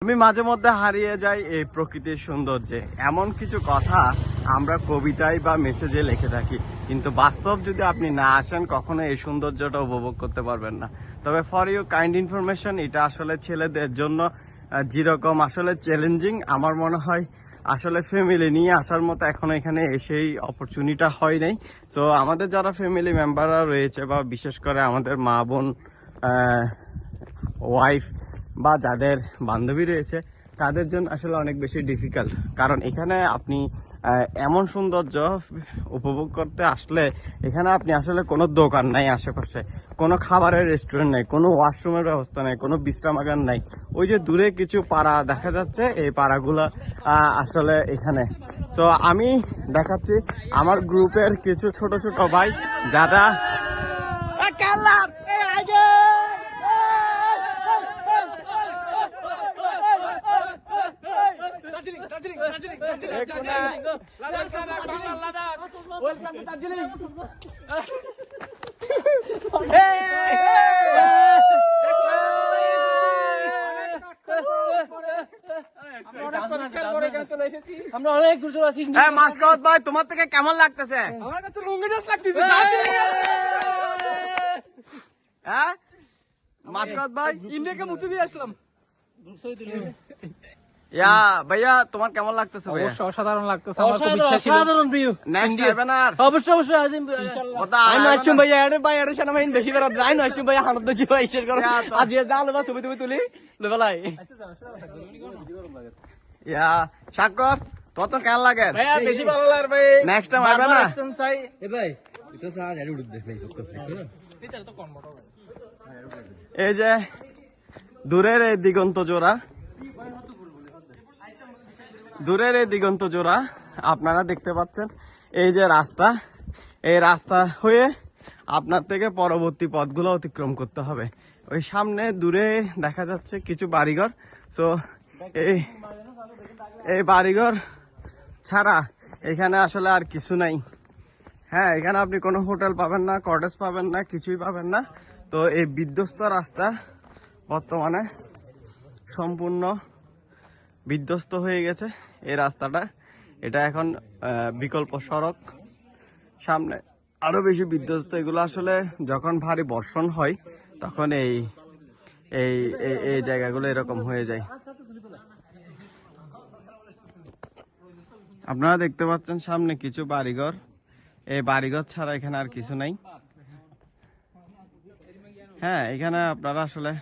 আমি মাঝে মধ্যে হারিয়ে যাই এই প্রকৃতির সৌন্দর্যে। এমন কিছু কথা আমরা কবিতায় বা মেসেজে লিখে থাকি, কিন্তু বাস্তব যদি আপনি না আসেন কখনো এই সৌন্দর্যটা উপভোগ করতে পারবেন না। তবে ফর ইউ কাইন্ড ইনফরমেশন, এটা আসলে ছেলেদের জন্য যেরকম আসলে চ্যালেঞ্জিং, আমার মনে হয় আসলে ফ্যামিলি নিয়ে আসার মতো এখনো এখানে এসেই অপরচুনিটিটা হয় নাই। সো আমাদের যারা ফ্যামিলি মেম্বাররা রয়েছে বা বিশেষ করে আমাদের মা বোন, ওয়াইফ বা যাদের বান্ধবী রয়েছে, তাদের জন্য আসলে অনেক বেশি ডিফিকাল্ট। কারণ এখানে আপনি এমন সৌন্দর্য উপভোগ করতে আসলে এখানে আপনি আসলে কোনো দোকান নাই আশেপাশে, কোনো খাবারের রেস্টুরেন্ট নেই, কোনো ওয়াশরুমের ব্যবস্থা নেই, কোনো বিশ্রামাগার নাই। ওই যে দূরে কিছু পাড়া দেখা যাচ্ছে, এই পাড়াগুলো আসলে এখানে। তো আমি দেখাচ্ছি আমার গ্রুপের কিছু ছোট ছোট ভাই যারা আমরা অনেক দূর চলে আসি। মাসকাওয়াত ভাই, তোমার থেকে কেমন লাগতেছে? আমার কাছে লুঙ্গি ড্রেস লাগতেছে। হ্যাঁ মাসকাওয়াত ভাই, ইন্ডিয়াকে মুক্তি দিয়ে আসলাম। ইয়া ভাইয়া, তোমার কেমন লাগতেছে ভাইয়া? অসাধারণ লাগতেছে, আমার খুব ইচ্ছা ছিল। অসাধারণ ভিউ। নেক্সট আইবেন আর? অবশ্যই অবশ্যই আজিম কথা আই নয়সুম ভাই এর ভাই এর সামনে মাইন বেশি বেরত যায়। নয়সুম ভাই হানত দজি ভাই শেয়ার করো। আজ এ জাল বা ছবি তুলি লেবেলাই। ইয়া সাকর, কত কেমন লাগে? ভাই বেশি ভালো লাগে ভাই। নেক্সট টাইম আইবেন না? এ ভাই এটা স্যার এর উড়ে দেখলাই ফুক না। এই যে দূরের এই দিগন্ত জোড়া, দূরের এই দিগন্ত জোড়া আপনারা দেখতে পাচ্ছেন। এই যে রাস্তা, এই রাস্তা হয়ে আপনার থেকে পরবর্তী পথগুলো অতিক্রম করতে হবে। ওই সামনে দূরে দেখা যাচ্ছে কিছু বাড়িঘর। সো এই বাড়িঘর ছাড়া এখানে আসলে আর কিছু নাই। হ্যাঁ, এখানে আপনি কোনো হোটেল পাবেন না, কটেজ পাবেন না, কিছুই পাবেন না। তো এই বিধ্বস্ত রাস্তা বর্তমানে সম্পূর্ণ বিধ্বস্ত হয়ে গেছে এই রাস্তাটা। এটা এখন বিকল্প সড়ক, সামনে আরো বেশি বিধ্বস্ত। এগুলো আসলে যখন ভারী বর্ষণ হয় তখন এই এই এই জায়গাগুলো এরকম হয়ে যায়। আপনারা দেখতে পাচ্ছেন সামনে কিছু বাড়িঘর। এই বাড়িঘর ছাড়া এখানে আর কিছু নাই। হ্যাঁ, এখানে আপনারা আসলে